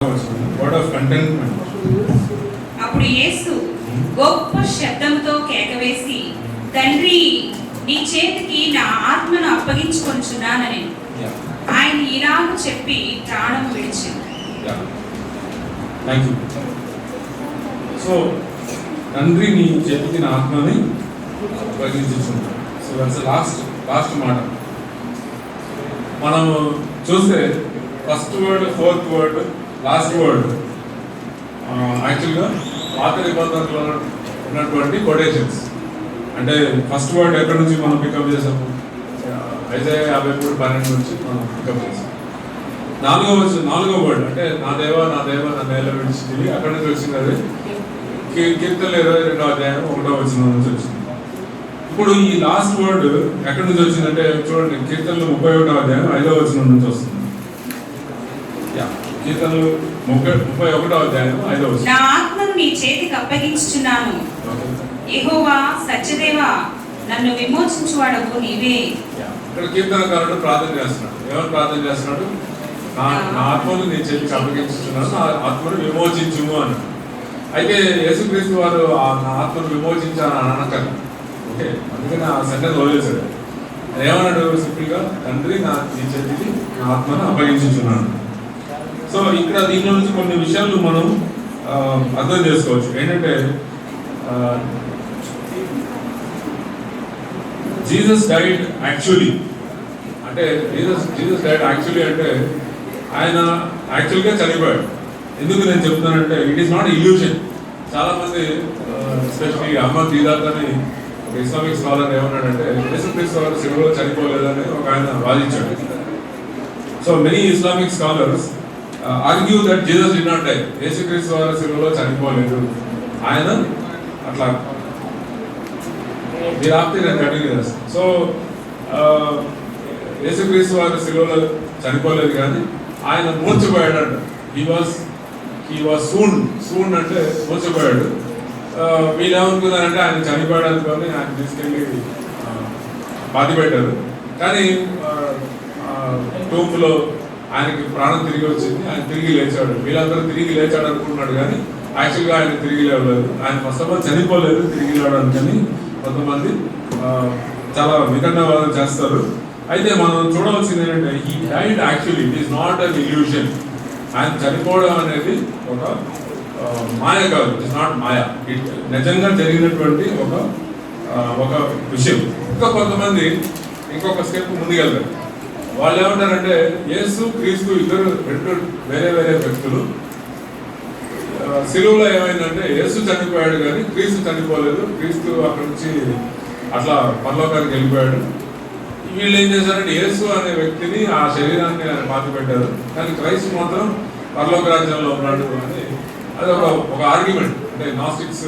Word of contentment. అప్పుడు యేసు గొప్ప శబ్దంతో కేకవేసి, తండ్రి, నీ చేతికి నా ఆత్మను అప్పగించుకొనుచున్నానని ఆయన ఇలాగ చెప్పి ప్రాణం విడిచింది. సో తండ్రి నీ చేతికి నా ఆత్మని అప్పగించుచున్నాను. సో దట్స్ లాస్ట్ మాట. మనం చూస్తే first word, fourth word, last word యాక్చువల్గా పాత నిబంధనలో ఉన్నటువంటి కొటేషన్స్. అంటే ఫస్ట్ వర్డ్ ఎక్కడి నుంచి మనం పికప్ చేసాము? ఐజాయా 53:12 నుంచి మనం పికప్ చేసాం. నాలుగో వర్డ్ అంటే నా దేవా నా నేల విడిచింది, అక్కడి నుంచి వచ్చింది. అది కీర్తనలు 22వ అధ్యాయం 1వ వచనం నుంచి వచ్చింది. ఇప్పుడు ఈ లాస్ట్ వర్డ్ ఎక్కడి నుంచి వచ్చిందంటే చూడండి, కీర్తనలు 31వ అధ్యాయం 5వ వచనం నుంచి వస్తుంది. కీర్తనలు 31వ అధ్యాయం 5వ వచనం. నా ఆత్మను నీ చేతికి అప్పగించుచున్నాను, యెహోవా సత్యదేవా, నన్ను విమోచించువాడవు నీవే. ఇక్కడ కీర్తనకారుడు ప్రార్థన చేస్తున్నాడు. ఎవరు ప్రార్థన చేస్తున్నాడు? నా ఆత్మను నీ చేతికి అప్పగించుచున్నాను, నా ఆత్మను విమోచించుము అన్నాడు. అయితే యేసుక్రీస్తు వారు నా ఆత్మను విమోచించాలని అనక్కర్లేదు. ఓకే, అందుకని ఆ సెంటెన్స్ వదిలేశాడు. ఏమన్నాడు? సింపుల్గా, తండ్రి నీ చేతికి నా ఆత్మను అప్పగించుచున్నాను. సో ఇక్కడ దీనిలో నుంచి కొన్ని విషయాలు మనం అర్థం చేసుకోవచ్చు. ఏంటంటే జీసస్ డైడ్ యాక్చువల్లీ అంటే జీసస్ డైడ్ యాక్చువల్లీ అంటే ఆయన యాక్చువల్గా చనిపోయాడు. ఎందుకు నేను చెప్తున్నానంటే ఇట్ ఈస్ నాట్ ఇల్యూషన్. చాలామంది ఎస్పెషల్లీ అహ్మద్ దీదాత్ అని ఒక ఇస్లామిక్ స్కాలర్ ఏమన్నాడంటే యేసుక్రీస్తు వారు సిలువలో చనిపోలేదని ఒక ఆయన వాదించాడు. So many Islamic scholars argue that Jesus did not die. యేసుక్రీస్తు వారు సిలువలో చనిపోలేదు, ఆయన అట్లా మీరు ఆప్తే నేను కంటిన్యూ చేస్తాను. సో యేసుక్రీస్తు వారు సిలువలో చనిపోలేదు, కానీ ఆయన మూర్చపోయాడంట. హీ వాజ్ సూన్ అంటే మూర్చపోయాడు. వీళ్ళు ఏమనుకున్నారంటే ఆయన చనిపోయాడు అనుకొని ఆయన తీసుకెళ్ళి బాధ పెట్టారు. కానీ టూంలో ఆయనకి ప్రాణం తిరిగి వచ్చింది, ఆయన తిరిగి లేచాడు. వీళ్ళందరూ తిరిగి లేచాడు అనుకుంటున్నాడు, కానీ యాక్చువల్గా ఆయన తిరిగి లేవలేదు. ఆయన ఫస్ట్ ఆఫ్ ఆల్ చనిపోలేదు, తిరిగి లేవడానికి అని కొంతమంది చాలా వికన్నవాదం చేస్తారు. అయితే మనం చూడవలసింది ఏంటంటే he died actually, it is not an illusion. ఆయన చనిపోవడం అనేది ఒక మాయ కాదు, it is not maya. It నిజంగా జరిగినటువంటి ఒక విషయం. ఇంకా కొంతమంది ఇంకొక స్టెప్ ముందుకెళ్తారు. వాళ్ళు ఏమంటారంటే యేసు క్రీస్తు ఇద్దరు రెండు వేరే వ్యక్తులు. సిలువలో ఏమైందంటే యేసు చనిపోయాడు కానీ క్రీస్తు చనిపోలేదు. క్రీస్తు అక్కడి నుంచి అట్లా పరలోకానికి వెళ్ళిపోయాడు. వీళ్ళు ఏం చేశారంటే యేసు అనే వ్యక్తిని, ఆ శరీరాన్ని ఆయన పాతి పెట్టారు, కానీ క్రైస్తు మాత్రం పరలోక రాజ్యంలో ఉన్నాడు అని అది ఒక ఆర్గ్యుమెంట్. అంటే నాస్టిక్స్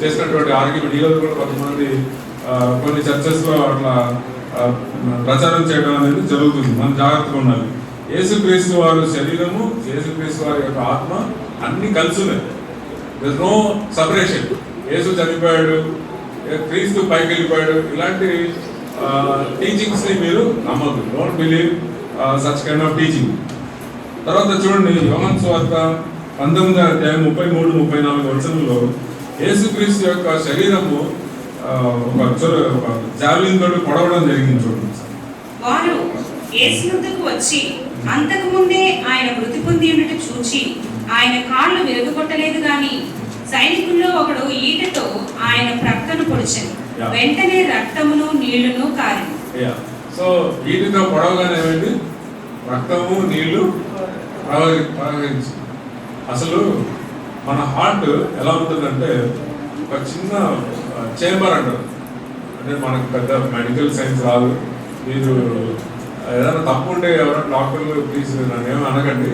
చేసినటువంటి ఆర్గ్యుమెంట్. ఈరోజు కూడా కొంతమంది కొన్ని చర్చెస్లో అట్లా ప్రచారం చేయడం అనేది జరుగుతుంది. మనం జాగ్రత్తగా ఉండాలి. యేసుక్రీస్తు వారి శరీరము, యేసుక్రీస్తు వారి యొక్క ఆత్మ అన్ని కలిసి ఉన్నాయి. There no separation. యేసు చనిపోయాడు, క్రీస్తు పైకి వెళ్ళిపోయాడు, ఇలాంటి టీచింగ్స్ ని మీరు నమ్మద్దు. Don't believe such kind of teaching. తర్వాత చూడండి, యోహాను సువార్త 19వ అధ్యాయం 33-34 వచనంలో యేసుక్రీస్తు యొక్క శరీరము ఒక జావెలిన్ తోటి పొడవడం జరిగింది. చూడండి, వారు యేసు వద్దకు వచ్చి అంతకు ముందే ఆయన మృతి పొంది ఉన్నట్టు చూచి ఆయన కాళ్ళు విరగొట్టలేదు, గాని సైనికుల్లో ఒకడు ఈటతో ఆయన ప్రక్కను పొడిచెను, వెంటనే రక్తమును నీళ్లును కారెను. సో ఈటతో పొడవగానే ఏమైంది? రక్తము నీళ్లు ప్రవహించి. అసలు మన హార్ట్ ఎలా ఉంటుందంటే ఒక చిన్న చేంబర్ అంటారు. అంటే మనకు పెద్ద మెడికల్ సైన్స్ రాదు. మీరు ఏదైనా తప్పు ఉంటే ఎవరైనా డాక్టర్లు ప్లీజ్ నన్ను ఏమీ అనకండి.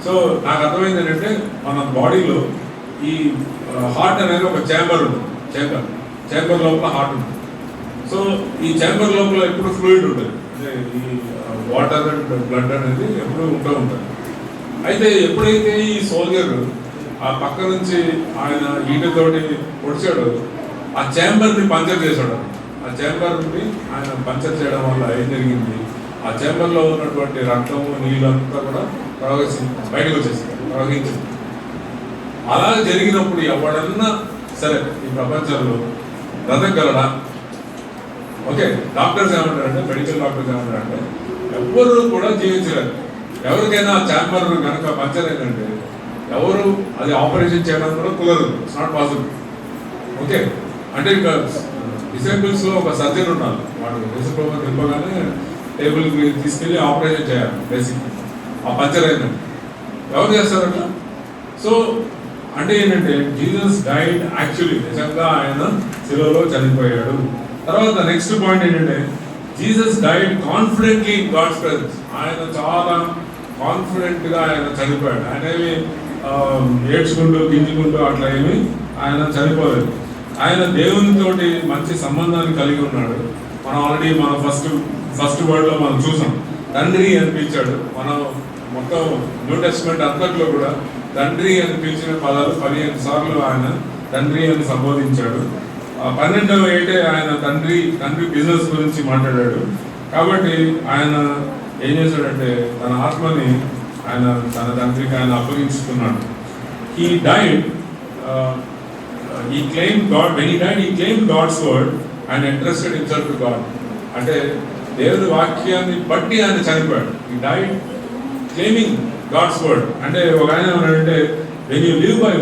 సో నాకు అర్థమైంది ఏంటంటే మన బాడీలో ఈ హార్ట్ అనేది ఒక చేంబర్ ఉంటుంది. చేంబర్ లోపల హార్ట్ ఉంటుంది. సో ఈ చేంబర్ లోపల ఎప్పుడు ఫ్లూయిడ్ ఉంటుంది, అంటే ఈ వాటర్ అండ్ బ్లడ్ అనేది ఎప్పుడు ఉంటూ ఉంటుంది. అయితే ఎప్పుడైతే ఈ సోల్జర్ ఆ పక్క నుంచి ఆయన ఈటతోటి పొడిచాడు, ఆ చేంబర్ని పంచర్ చేశాడు. ఆ చేంబర్ని ఆయన పంచర్ చేయడం వల్ల ఏం జరిగింది? ఆ చేంబర్లో ఉన్నటువంటి రక్తము నీళ్ళంతా కూడా బయటకు వచ్చేసింది, ప్రవహించింది. అలా జరిగినప్పుడు ఎవడన్నా సరే ఈ ప్రపంచంలో బ్రతకగలడా? ఓకే, డాక్టర్స్ ఏమంటారంటే, మెడికల్ డాక్టర్స్ ఏమంటారంటే ఎవరు కూడా జీవించలేరు. ఎవరికైనా ఛాంబర్ కనుక పంచర్ అయిందంటే ఎవరు అది ఆపరేషన్ చేయడం కూడా కుదరదు, ఇట్స్ నాట్ పాసిబుల్. ఓకే, అంటే ఇక డిసేబుల్స్లో ఒక సర్జన్ ఉన్నారు, వాడు డిసెంబర్ వెళ్ళగానే టేబుల్ తీసుకెళ్ళి ఆపరేషన్ చేయాలి. బేసిక్ ఆ పంచర్ అయిందండి ఎవరు చేస్తారు అట్లా? సో అంటే ఏంటంటే జీసస్ డైడ్ యాక్చువల్లీ, నిజంగా ఆయన శిలువలో చనిపోయాడు. తర్వాత నెక్స్ట్ పాయింట్ ఏంటంటే Jesus died confidently in God's presence. ఆయన చాలా కాన్ఫిడెంట్గా ఆయన చనిపోయాడు. ఆయన ఏమి ఏడ్చుకుంటూ గింజుకుంటూ అట్లా ఏమి ఆయన చనిపోలేదు. ఆయన దేవునితోటి మంచి సంబంధాన్ని కలిగి ఉన్నాడు. మనం ఆల్రెడీ మన ఫస్ట్ వర్డ్లో మనం చూసాం, తండ్రి అని పిలిచాడు. మనం మొత్తం న్యూ టెస్ట్మెంట్ అంతట్లో కూడా తండ్రి అని పిలిచిన పదాలు 15 సార్లు ఆయన తండ్రి అని సంబోధించాడు. 12వ ఏటే ఆయన తండ్రి బిజినెస్ గురించి మాట్లాడాడు. కాబట్టి ఆయన ఏం చేశాడంటే తన ఆత్మని ఆయన తన తండ్రికి ఆయన అప్పగించుకున్నాడు. He died, he claimed God. When he died, he claimed God's word and entrusted himself to God. అంటే దేవుని వాక్యాన్ని బట్టి ఆయన చనిపోయాడు. He died claiming God's word. అంటే ఒక ఆయన ఏమన్నాడంటే, when you live by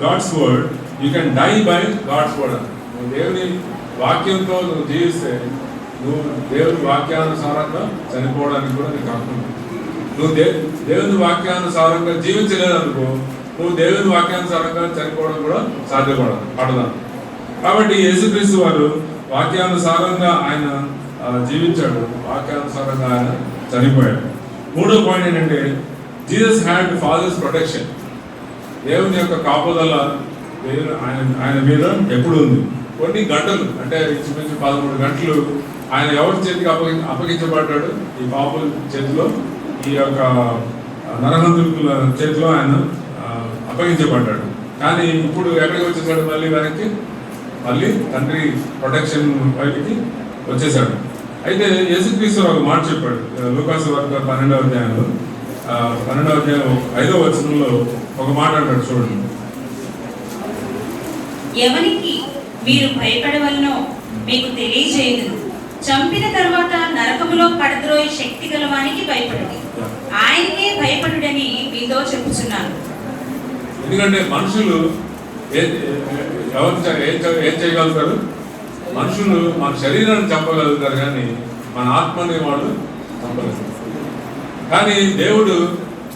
God's word, you can die by God's word. నువ్వు దేవుని వాక్యంతో నువ్వు జీవిస్తే నువ్వు దేవుని వాక్యానుసారంగా చనిపోవడానికి కూడా నీకు హక్కు ఉంది. నువ్వు దేవుని వాక్యానుసారంగా జీవించలేదనుకో, నువ్వు దేవుని వాక్యానుసారంగా చనిపోవడం కూడా సాధ్యపడదు. కాబట్టి యేసుక్రీస్తు వారు వాక్యానుసారంగా ఆయన జీవించాడు, వాక్యానుసారంగా ఆయన చనిపోయాడు. మూడో పాయింట్ ఏంటంటే జీసస్ హ్యాడ్ ఫాదర్స్ ప్రొటెక్షన్. దేవుని యొక్క కాపుదల ఆయన మీద ఎప్పుడు ఉంది. కొన్ని గంటలు అంటే ఇంచుమించు 13 గంటలు ఆయన ఎవరి చేతికి అప్పగించబడ్డాడు? ఈ పాపుల చేతిలో, ఈ యొక్క నరహంతుల చేతిలో ఆయన అప్పగించబడ్డాడు. కానీ ఇప్పుడు ఎక్కడికి వచ్చేసాడు? మళ్ళీ వెనక్కి మళ్ళీ తండ్రి ప్రొటెక్షన్ బయటికి వచ్చేసాడు. అయితే యేసుక్రీస్తు ఒక మాట చెప్పాడు లూకాసు వార్త 12వ అధ్యాయంలో 5వ వచనంలో ఒక మాట అంటాడు, చూడండి. ఎవరికి మీరు భయపడవలనో మీకు తెలియజేయదు. చంపిన తర్వాత నరకములో పడద్రోయే శక్తి గలవానికి భయపడుడి. ఆయనకే భయపడుడని మీతో చెప్పుచున్నాను. ఎందుకంటే మనుషులు ఏం చేయగలుగుతారు? మనుషులు మన శరీరాన్ని చంపగలుగుతారు, కానీ మన ఆత్మని వాళ్ళు చంపగలుగుతారు. కానీ దేవుడు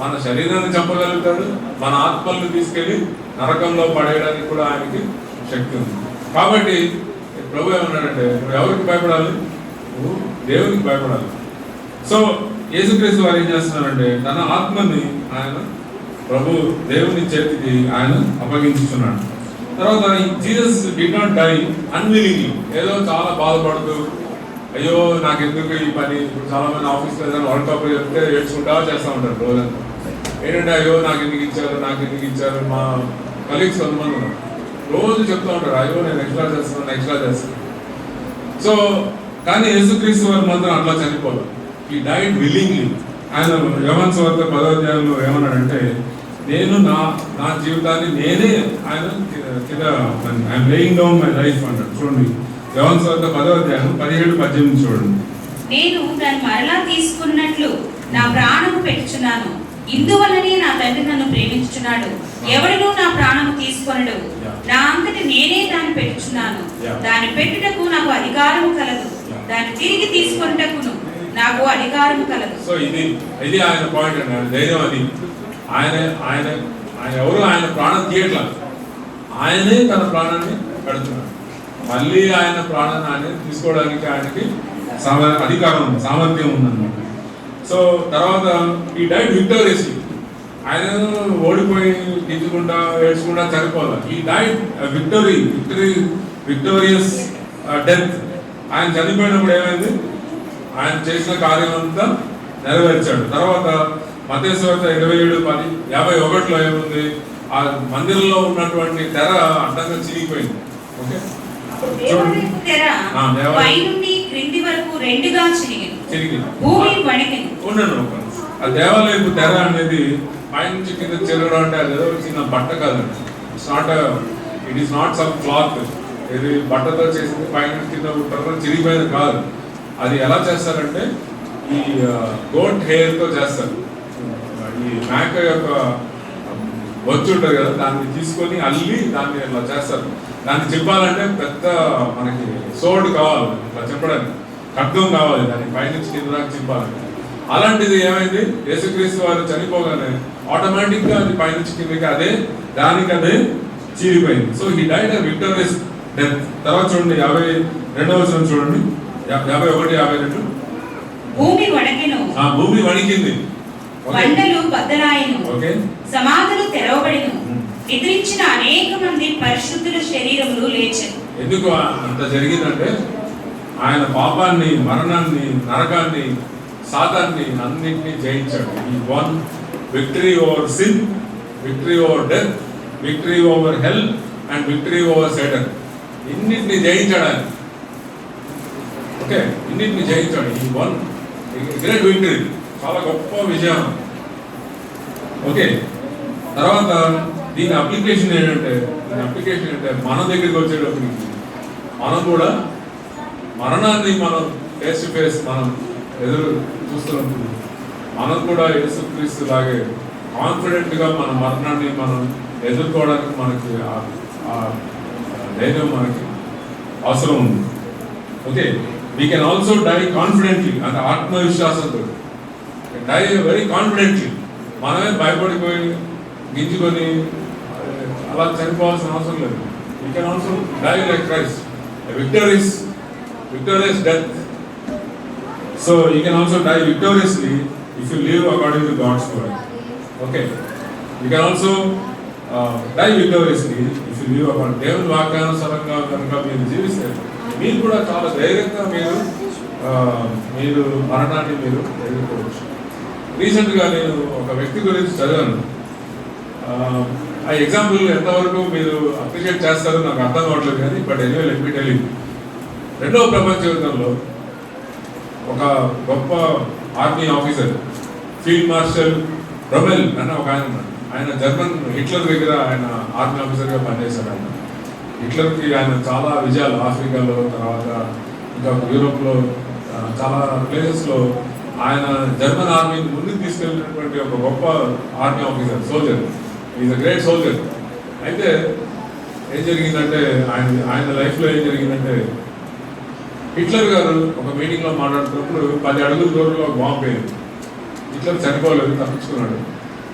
మన శరీరాన్ని చంపగలుగుతాడు, మన ఆత్మల్ని తీసుకెళ్ళి నరకంలో పడేయడానికి కూడా ఆయనకి శక్తి ఉంది. కాబట్టి ప్రభు ఏమన్నాడంటే, నువ్వు ఎవరికి భయపడాలి? నువ్వు దేవునికి భయపడాలి. సో యేసుక్రీస్తు వారు ఏం చేస్తున్నారంటే తన ఆత్మని ఆయన ప్రభు దేవుని చేతికి ఆయన అప్పగించుతున్నాడు. తర్వాత Jesus did not die unwillingly. ఏదో చాలా బాధపడుతూ, అయ్యో నాకెందుకు ఈ పని. ఇప్పుడు చాలా మంది ఆఫీస్లో ఏదైనా వరల్డ్ కప్ చెప్తే ఏడ్చుకుంటా చేస్తూ ఉంటారు రోజంతా. ఏంటంటే అయ్యో నాకు ఎందుకు ఇచ్చారు. మా కలీగ్స్ కొంతమంది రోజు చెప్తూ ఉంటారు, అయ్యో నేను ఎక్స్ట్రా చేస్తాను. సో కానీ యేసుక్రీస్తు వారు మాత్రం అట్లా చనిపోదు. ఈ డైడ్ విల్లింగ్లీ. ఆయన యోహాను సువార్త 10వ అధ్యాయంలో ఏమన్నాడంటే, నేను నా జీవితాన్ని నేనే ఆయన కింద I'm laying down my life అంటాడు. చూడండి యోహాను సువార్త 10వ అధ్యాయం 17-18 చూడండి. నేను దాన్ని మరలా తీసుకున్నట్లు నా ప్రాణము పెట్టుచున్నాను. ఇందువల్లనే నా తండ్రి నన్ను ప్రేమించుచున్నాడు. ఎవడునూ నా ప్రాణము తీసుకొనడు. నా అంతటి నేనే దాన్ని పెట్టుచున్నాను. దాన్ని పెట్టుటకు నాకు అధికారము కలదు. దాన్ని తిరిగి తీసుకొనుటకును నాకు అధికారము కలదు. సో ఇది ఆయన పాయింట్ అండి. ఆయన ధైర్యం అది. ఆయన ఎవరు ఆయన ప్రాణం తీయట్లా, ఆయనే తన ప్రాణాన్ని పెడుతున్నాడు. మళ్ళీ ఆయన ప్రాణాన్ని ఆయన తీసుకోవడానికి ఆయనకి అధికారం ఉంది, సామర్థ్యం ఉందన్నమాట. సో తర్వాత ఈ డైడ్ విక్టోరియస్లీ. ఆయన ఓడిపోయి దిద్దుకుంటా ఏడ్చుకుంటా చనిపోవాలి. ఈ డైడ్ విక్టోరియస్ డెత్. ఆయన చనిపోయినప్పుడు ఏమైంది? ఆయన చేసిన కార్యం అంతా నెరవేర్చాడు. తర్వాత మత్తయి సువార్త 27:51 ఏముంది? ఆ మందిరంలో ఉన్నటువంటి తెర అడ్డంగా చిరిగిపోయింది. ఓకే, తెర పై నుండి క్రింది వరకు రెండుగా చిరిగి భూమి వణికెను. ఉండండి, ఆ దేవాలయపు తెర అనేది పైనుంచి కింద చెరగడం అంటే అది ఏదో చిన్న బట్ట కాదండి. It is not some cloth, ఇది బట్టతో చేసింది పైన కింద ఉంటారు చిరిగిపోయేది కాదు. అది ఎలా చేస్తారంటే ఈ గోట్ హెయిర్తో చేస్తారు. ఈ మేక యొక్క బొచ్చు ఉంటుంది కదా, దాన్ని తీసుకొని అల్లి దాన్ని ఇట్లా చేస్తారు. దాన్ని చెప్పాలంటే పెద్ద మనకి సోడ్ కావాలి, ఇట్లా చెప్పడానికి ఖడ్గం కావాలి, దాన్ని పైనుంచి కింద దాకా చెప్పాలంటే. అలాంటిది ఏమైంది, యేసుక్రీస్తు వారు చనిపోగానే ఆటోమేటిక్గా అది పైనుంచి కిందకి దానికి అదే చీరిపోయింది. So he died a victorious death. తర్వాత చూడండి 52వ వచనం చూడండి, 51, 52. భూమి వణకెను, భూమి వణికింది, బండలు బద్దలాయెను, ఓకే, సమాధులు తెరవబడెను, నిద్రించిన అనేక మంది పరిశుద్ధుల శరీరములు లేచెను. ఎందుకు అంత జరిగిందంటే ఆయన పాపాన్ని, మరణాన్ని, నరకాన్ని, సాతాన్ని అన్నింటినీ జయించాడు. ఈ one victory over sin, victory over death, victory over hell and victory over Satan. ఇన్నింటినీ జయించాడు ఆయన. ఓకే, ఇన్నింటినీ జయించాడు. ఈ వన్ గ్రేట్ విక్టరీ, చాలా గొప్ప విజయం. ఓకే, తర్వాత దీని అప్లికేషన్ ఏంటంటే మన దగ్గరికి వచ్చేటప్పటికి మనం కూడా మరణాన్ని మనం ఫేస్ టు ఫేస్ మనం ఎదురు చూస్తున్నప్పుడు మనం కూడా యేసుక్రీస్తు లాగే కాన్ఫిడెంట్గా మన మరణాన్ని మనం ఎదుర్కోవడానికి మనకి ఆ ధైర్యం మనకి అవసరం ఉంది. Okay, we can also die confidently, అంటే ఆత్మవిశ్వాసంతో డై వెరీ కాన్ఫిడెంట్లీ. మనమే భయపడిపోయి గింజుకొని అలా చనిపోవాల్సిన అవసరం లేదు. We can also die like Christ, victorious death. So you can also die victoriously if you live according to God's word. Okay, you can also die victoriously if you live according దేవుని వాగ్దానానుసారంగా కనుక మీరు జీవిస్తే మీరు కూడా చాలా ధైర్యంగా మీరు మరణాన్ని మీరు ఎదుర్కోవచ్చు. రీసెంట్గా నేను ఒక వ్యక్తి గురించి చదివాను. ఆ ఎగ్జాంపుల్ ఎంతవరకు మీరు అప్రిషియేట్ చేస్తారో నాకు అర్థం కావట్లేదు కానీ, but anyway let me tell you. రెండవ ప్రపంచ యుద్ధంలో ఒక గొప్ప ఆర్మీ ఆఫీసర్ ఫీల్డ్ మార్షల్ రొమెల్ అన్న ఒక ఆయన ఉన్నాడు. ఆయన జర్మన్ హిట్లర్ దగ్గర ఆయన ఆర్మీ ఆఫీసర్గా పనిచేశాడు. హిట్లర్కి ఆయన చాలా విజయాలు ఆఫ్రికాలో, తర్వాత ఇంకా యూరోప్లో చాలా ప్లేసెస్లో ఆయన జర్మన్ ఆర్మీని ముందుకు తీసుకెళ్ళినటువంటి ఒక గొప్ప army officer, soldier. Is a great soldier. అయితే ఏం జరిగిందంటే ఆయన లైఫ్లో ఏం జరిగిందంటే, హిట్లర్ గారు ఒక మీటింగ్లో మాట్లాడుతున్నప్పుడు 10 అడుగుల దూరంలో బాంబు పోయింది. హిట్లర్ చనిపోలేదు, తప్పించుకున్నాడు.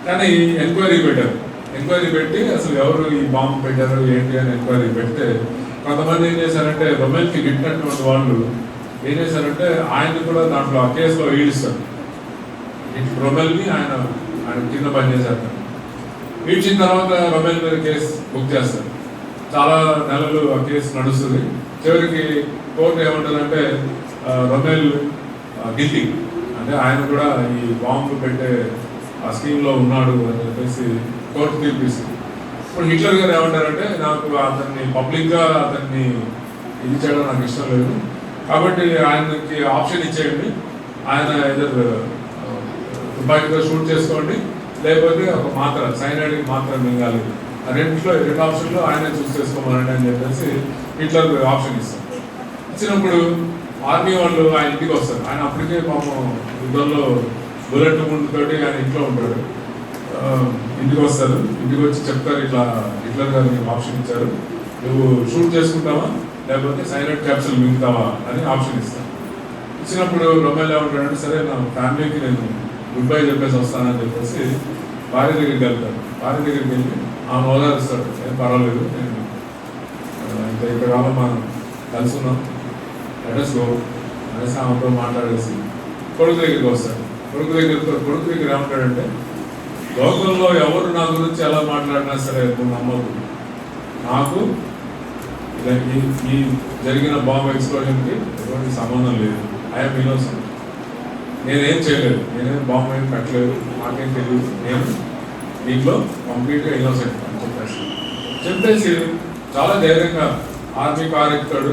కానీ ఎంక్వైరీ పెట్టారు. ఎంక్వైరీ పెట్టి అసలు ఎవరు ఈ బాంబు పెట్టారు ఏంటి అని ఎంక్వైరీ పెడితే కొంతమంది ఏం చేశారంటే, రొమెల్కి గిట్టినటువంటి వాళ్ళు ఏం చేశారంటే ఆయన్ని కూడా దాంట్లో ఆ కేసులో ఈడిస్తారు. రొమెల్ని ఆయన కింద పనిచేశారు. ఈడ్చిన తర్వాత రొమెల్ మీద కేసు బుక్ చేస్తారు. చాలా నెలలు ఆ కేసు నడుస్తుంది. చివరికి కోర్టు ఏమంటుందంటే రొమెల్ గిల్టీ, అంటే ఆయన కూడా ఈ బాంబు పెట్టే ఆ స్కీమ్లో ఉన్నాడు అని చెప్పేసి కోర్టు తీర్పిస్తుంది. ఇప్పుడు హిట్లర్ గారు ఏమంటారంటే, నాకు అతన్ని పబ్లిక్గా అతన్ని ఇది చేయడం నాకు ఇష్టం లేదు, కాబట్టి ఆయనకి ఆప్షన్ ఇచ్చేయండి. ఆయన ఏదో తుపాకీతో షూట్ చేసుకోండి, లేకపోతే ఒక మాత్ర సైనైడ్ మాత్ర మింగాలి. రెండు ఆప్షన్లో ఆయనే చూస్ చేసుకోమనండి అని చెప్పేసి హిట్లర్ ఆప్షన్ ఇస్తారు. ఇచ్చినప్పుడు ఆర్మీ వాళ్ళు ఆయన ఇంటికి వస్తారు. ఆయన అప్పటికే పాపం యుద్ధంలో బుల్లెట్ ముందుతోటి ఆయన ఇంట్లో ఉంటాడు. ఇంటికి వస్తారు. ఇంటికి వచ్చి చెప్తారు, ఇట్లా హిట్లర్ గారు నీకు ఆప్షన్ ఇచ్చారు, నువ్వు షూట్ చేసుకుంటావా లేకపోతే సైలెంట్ క్యాప్సూల్ మింగుతావా అని ఆప్షన్ ఇస్తాను. ఇచ్చినప్పుడు రొమెల్ ఏమంటాడంటే, సరే నా ఫ్యామిలీకి నేను గుడ్ బై చెప్పేసి వస్తానని చెప్పేసి భార్య దగ్గరికి వెళ్తాడు. భార్య దగ్గరికి వెళ్ళి ఆమె ఓదారుస్తాడు, ఏం పర్వాలేదు, నేను ఇంతకాలం మనం కలుసుకున్నాం, లెట్స్ గో అనేసి ఆమెతో మాట్లాడేసి కొడుకు దగ్గరికి వస్తాడు. కొడుకు దగ్గర ఏమంటాడంటే, లోకంలో ఎవరు నా గురించి ఎలా మాట్లాడినా సరే నువ్వు నమ్మకు, నాకు ఈ జరిగిన బాంబ్ ఎక్స్ప్లోజన్కి ఎటువంటి సంబంధం లేదు. ఐఎమ్ ఇన్నోసెంట్, నేనేం చేయలేదు, నేనేం బాంబు ఏం పెట్టలేదు, నాకేం తెలియదు, నేను దీంట్లో కంప్లీట్గా ఇన్నోసెంట్ అని చెప్పేసి చాలా ధైర్యంగా ఆర్మీ కార్ ఎక్కుతాడు.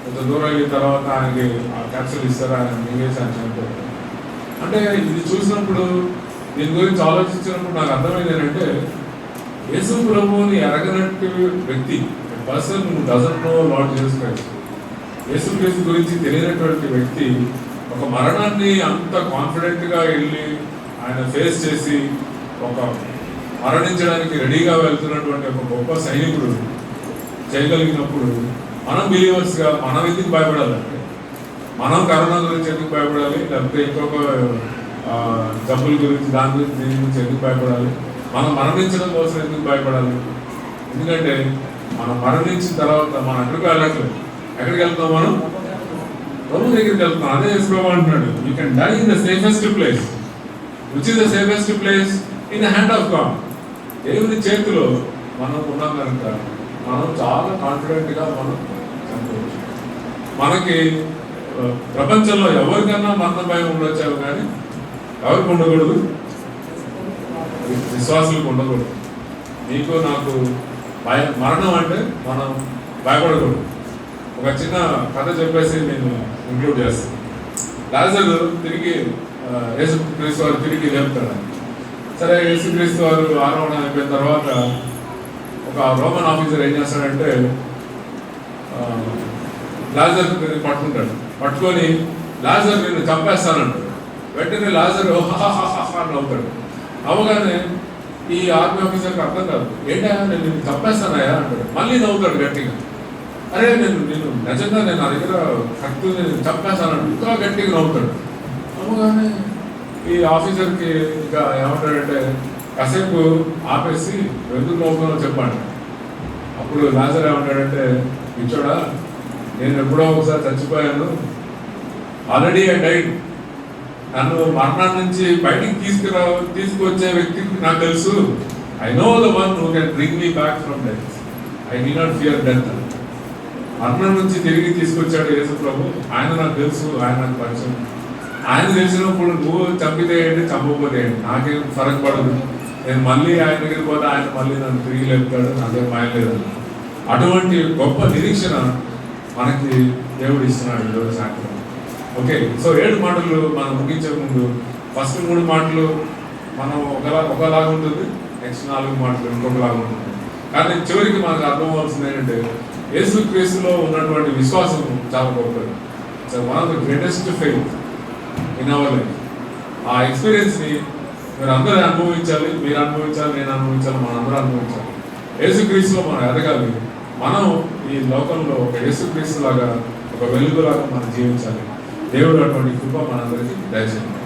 కొంత దూరం వెళ్ళిన తర్వాత ఆయనకి ఆ క్యాప్సూల్ ఇస్తారు, ఆయన మింగేసి ఆయన చనిపోతాడు. అంటే ఇది చూసినప్పుడు దీని గురించి ఆలోచించినప్పుడు నాకు అర్థమైంది ఏంటంటే యేసు ప్రభువుని ఎరగనట్టు వ్యక్తి, person doesn't know Lord Jesus Christ, యేసు క్రీస్తు గురించి తెలియనటువంటి వ్యక్తి ఒక మరణాన్ని అంత కాన్ఫిడెంట్గా వెళ్ళి ఆయన ఫేస్ చేసి ఒక మరణించడానికి రెడీగా వెళ్తున్నటువంటి ఒక గొప్ప సైనికుడు చేయగలిగినప్పుడు మనం బిలీవర్స్గా మనం ఎందుకు భయపడాలంటే, మనం కరోనా గురించి ఎందుకు భయపడాలి, లేకపోతే ఇంకొక జబ్బుల గురించి దాని గురించి దీని గురించి ఎందుకు భయపడాలి, మనం మరణించడం కోసం ఎందుకు భయపడాలి? ఎందుకంటే మనం మరణించిన తర్వాత మనం ఎక్కడికి వెళ్ళట్లేదు. ఎక్కడికి వెళ్తాం? మనం ప్రభు దగ్గరికి వెళ్తాం. అదే యేసు అంటున్నాడు, you can die in the safest place. Which is the safest place? In the hand of God. దేవుని చేతిలో మనం ఉన్నాం కనుక మనం చాలా కాన్ఫిడెంట్గా మనం చనిపోవచ్చు. మనకి ప్రపంచంలో ఎవరికన్నా మరణ భయం ఉండొచ్చావు, కానీ ఎవరికి ఉండకూడదు? విశ్వాసులకు ఉండకూడదు. నీకు నాకు మరణం అంటే మనం భయపడకూడదు. ఒక చిన్న కథ చెప్పేసి నేను ఇంక్లూడ్ చేస్తాను. లాజరు తిరిగి యేసుక్రీస్తు వారు తిరిగి లేపుతాడు. సరే, యేసుక్రీస్తు వారు ఆరోహణ అయిపోయిన తర్వాత ఒక రోమన్ ఆఫీసర్ ఏం చేస్తాడంటే లాజర్ పట్టుకుంటాడు. పట్టుకొని లాజర్ నిన్ను చంపేస్తానంటాడు. వెంటనే లాజర్ నవ్వుతాడు. నవ్వగానే ఈ ఆర్మీ ఆఫీసర్కి అర్థం కాదు, ఏంటా నేను నిన్ను చంపేస్తానయా అంటాడు. మళ్ళీ నవ్వుతాడు గట్టిగా. అరే నేను నిజంగా నా దగ్గర కత్తి నేను చంపేస్తానంటాడు. ఇంకా గట్టిగా నవ్వుతాడు. నవ్వగానే ఈ ఆఫీసర్కి ఇంకా ఏమంటాడంటే, కాసేపు ఆపేసి ఎందుకు నవ్వుతున్నావు చెప్పండి. అప్పుడు లాజర్ ఏమంటాడంటే, ఇచ్చోడా నేను ఎప్పుడో ఒకసారి చచ్చిపోయాను, ఆల్రెడీ ఐ డైడ్. నన్ను మరణం నుంచి బయటికి తీసుకొచ్చే వ్యక్తికి నాకు తెలుసు. I know the one who can bring me back from death. I did not fear death. మరణం నుంచి తిరిగి తీసుకొచ్చాడు యేసు ప్రభు. ఆయన నాకు తెలుసు, ఆయన నాకు పరిచయం. ఆయన తెలిసినప్పుడు నువ్వు చంపితే ఏంటి, చంపకపోతే ఏంటి, నాకేం ఫరక్ పడదు. నేను మళ్ళీ ఆయన దగ్గరికి పోతే ఆయన మళ్ళీ నన్ను తిరిగి లేపుతాడు, నాకేం మాయం లేదన్న అటువంటి గొప్ప నిరీక్షణ మనకి దేవుడు ఇస్తున్నాడు ఈరోజు సాయంత్రం. ఓకే, సో 7 మాటలు మనం ముగించే ముందు ఫస్ట్ 3 మాటలు మనం ఒకలాగా ఉంటుంది, నెక్స్ట్ 4 మాటలు ఇంకొకలాగా ఉంటుంది. కానీ చివరికి మనకు అర్థం అవ్వాల్సింది ఏంటంటే యేసుక్రీస్తులో ఉన్నటువంటి విశ్వాసం చాలా గొప్పది. So one of the greatest faith in our life. ఆ ఎక్స్పీరియన్స్ని మీరు అందరూ అనుభవించాలి, మీరు అనుభవించాలి, నేను అనుభవించాలి, మనం అందరూ అనుభవించాలి. యేసుక్రీస్తులో మనం ఎదగాలి. మనం ఈ లోకంలో ఒక యేసుక్రీస్తు లాగా, ఒక వెలుగులాగా మనం జీవించాలి. దేవుడు అటువంటి కృప మనందరికీ దయచేయండి.